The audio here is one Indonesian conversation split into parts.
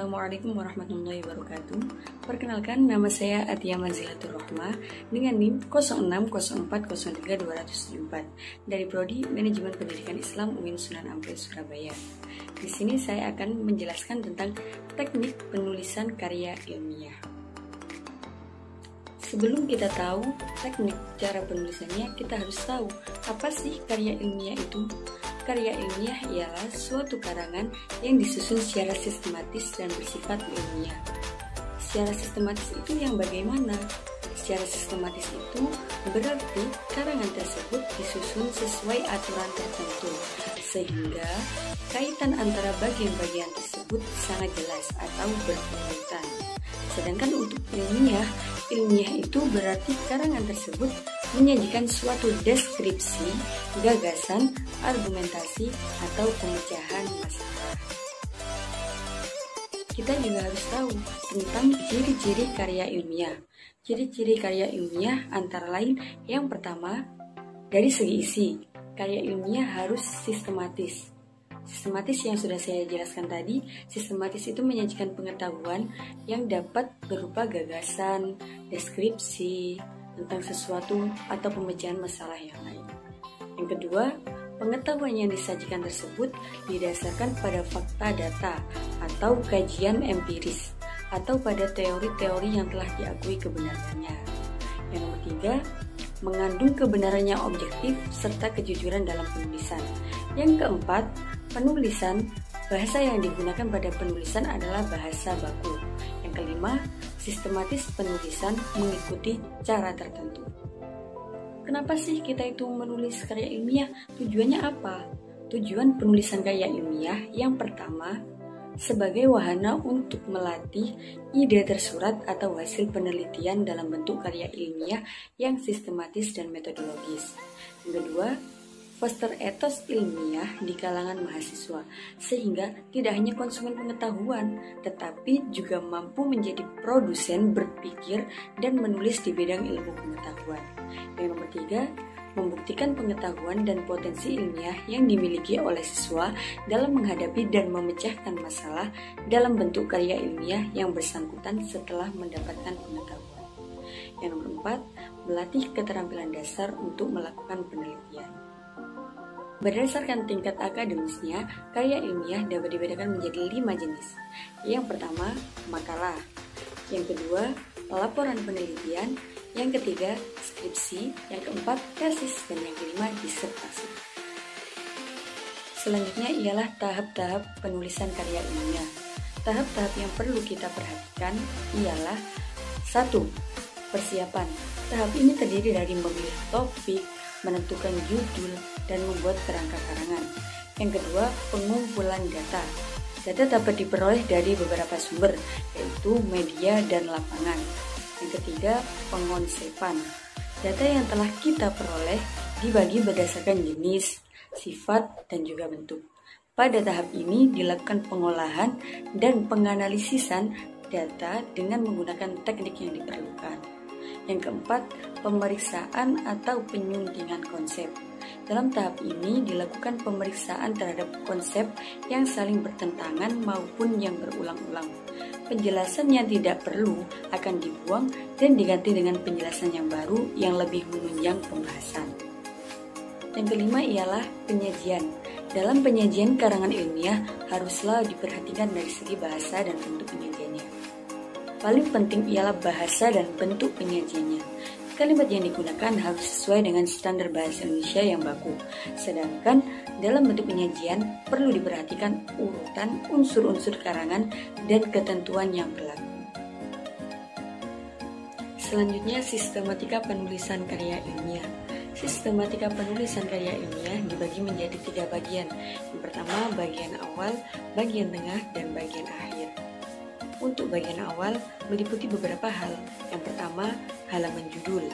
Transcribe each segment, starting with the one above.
Assalamualaikum warahmatullahi wabarakatuh. Perkenalkan, nama saya Atia Manzilatur Rohmah dengan NIM 0604032274 dari Prodi Manajemen Pendidikan Islam UIN Sunan Ampel, Surabaya. Di sini saya akan menjelaskan tentang teknik penulisan karya ilmiah. Sebelum kita tahu teknik cara penulisannya, kita harus tahu apa sih karya ilmiah itu. Karya ilmiah ialah suatu karangan yang disusun secara sistematis dan bersifat ilmiah. Secara sistematis itu yang bagaimana? Secara sistematis itu berarti karangan tersebut disusun sesuai aturan tertentu, sehingga kaitan antara bagian-bagian tersebut sangat jelas atau berkaitan. Sedangkan untuk ilmiah itu berarti karangan tersebut menyajikan suatu deskripsi, gagasan, argumentasi, atau pemecahan masalah. Kita juga harus tahu tentang ciri-ciri karya ilmiah. Ciri-ciri karya ilmiah antara lain yang pertama, dari segi isi, karya ilmiah harus sistematis. Sistematis yang sudah saya jelaskan tadi, sistematis itu menyajikan pengetahuan yang dapat berupa gagasan, deskripsi, tentang sesuatu atau pemecahan masalah yang lain. Yang kedua, pengetahuan yang disajikan tersebut didasarkan pada fakta data atau kajian empiris atau pada teori-teori yang telah diakui kebenarannya. Yang nomor tiga, mengandung kebenaran yang objektif serta kejujuran dalam penulisan. Yang keempat, penulisan, bahasa yang digunakan pada penulisan adalah bahasa baku. Yang kelima, sistematis penulisan mengikuti cara tertentu. Kenapa sih kita itu menulis karya ilmiah? Tujuannya apa? Tujuan penulisan karya ilmiah yang pertama, sebagai wahana untuk melatih ide tersurat atau hasil penelitian dalam bentuk karya ilmiah yang sistematis dan metodologis. Yang kedua, foster etos ilmiah di kalangan mahasiswa, sehingga tidak hanya konsumen pengetahuan, tetapi juga mampu menjadi produsen berpikir dan menulis di bidang ilmu pengetahuan. Yang nomor tiga, membuktikan pengetahuan dan potensi ilmiah yang dimiliki oleh siswa dalam menghadapi dan memecahkan masalah dalam bentuk karya ilmiah yang bersangkutan setelah mendapatkan pengetahuan. Yang nomor empat, melatih keterampilan dasar untuk melakukan penelitian. Berdasarkan tingkat akademisnya, karya ilmiah dapat dibedakan menjadi 5 jenis. Yang pertama, makalah. Yang kedua, laporan penelitian. Yang ketiga, skripsi. Yang keempat, tesis. Dan yang kelima, disertasi. Selanjutnya ialah tahap-tahap penulisan karya ilmiah. Tahap-tahap yang perlu kita perhatikan ialah 1. Persiapan. Tahap ini terdiri dari memilih topik, menentukan judul, dan membuat kerangka karangan. Yang kedua, pengumpulan data. Data dapat diperoleh dari beberapa sumber, yaitu media dan lapangan. Yang ketiga, pengonsepan. Data yang telah kita peroleh dibagi berdasarkan jenis, sifat, dan juga bentuk. Pada tahap ini dilakukan pengolahan dan penganalisisan data dengan menggunakan teknik yang diperlukan. Yang keempat, pemeriksaan atau penyuntingan konsep. Dalam tahap ini dilakukan pemeriksaan terhadap konsep yang saling bertentangan maupun yang berulang-ulang. Penjelasan yang tidak perlu akan dibuang dan diganti dengan penjelasan yang baru yang lebih menunjang pembahasan. Yang kelima ialah penyajian. Dalam penyajian karangan ilmiah haruslah diperhatikan dari segi bahasa dan bentuk penyajiannya. Paling penting ialah bahasa dan bentuk penyajiannya. Kalimat yang digunakan harus sesuai dengan standar bahasa Indonesia yang baku. Sedangkan dalam bentuk penyajian perlu diperhatikan urutan unsur-unsur karangan dan ketentuan yang berlaku. Selanjutnya, sistematika penulisan karya ilmiah. Sistematika penulisan karya ilmiah dibagi menjadi 3 bagian. Yang pertama, bagian awal, bagian tengah, dan bagian akhir. Untuk bagian awal meliputi beberapa hal. Yang pertama, halaman judul.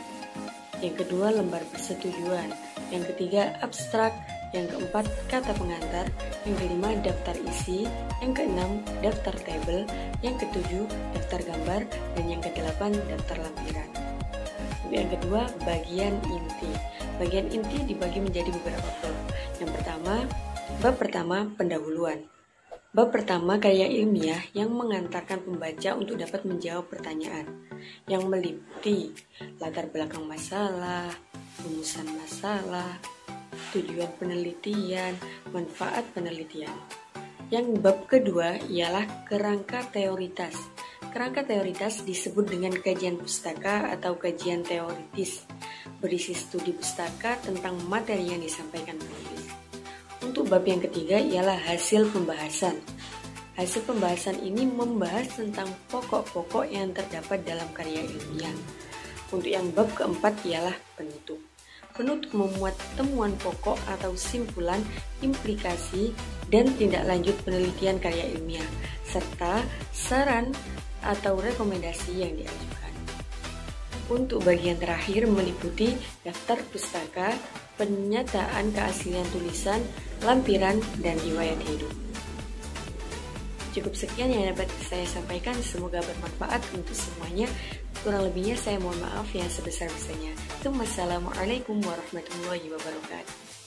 Yang kedua, lembar persetujuan. Yang ketiga, abstrak. Yang keempat, kata pengantar. Yang kelima, daftar isi. Yang keenam, daftar tabel. Yang ketujuh, daftar gambar. Dan yang kedelapan, daftar lampiran. Yang kedua, bagian inti. Bagian inti dibagi menjadi beberapa bab. Yang pertama, bab pertama, pendahuluan. Bab pertama, karya ilmiah yang mengantarkan pembaca untuk dapat menjawab pertanyaan yang meliputi latar belakang masalah, rumusan masalah, tujuan penelitian, manfaat penelitian. Yang bab kedua ialah kerangka teoritas. Kerangka teoritas disebut dengan kajian pustaka atau kajian teoritis, berisi studi pustaka tentang materi yang disampaikan penulis. Untuk bab yang ketiga ialah hasil pembahasan. Hasil pembahasan ini membahas tentang pokok-pokok yang terdapat dalam karya ilmiah. Untuk yang bab keempat ialah penutup. Penutup memuat temuan pokok atau simpulan, implikasi, dan tindak lanjut penelitian karya ilmiah, serta saran atau rekomendasi yang diajukan. Untuk bagian terakhir meliputi daftar pustaka, pernyataan keaslian tulisan, lampiran, dan riwayat hidup. Cukup sekian yang dapat saya sampaikan, semoga bermanfaat untuk semuanya. Kurang lebihnya saya mohon maaf yang sebesar-besarnya. Wassalamualaikum warahmatullahi wabarakatuh.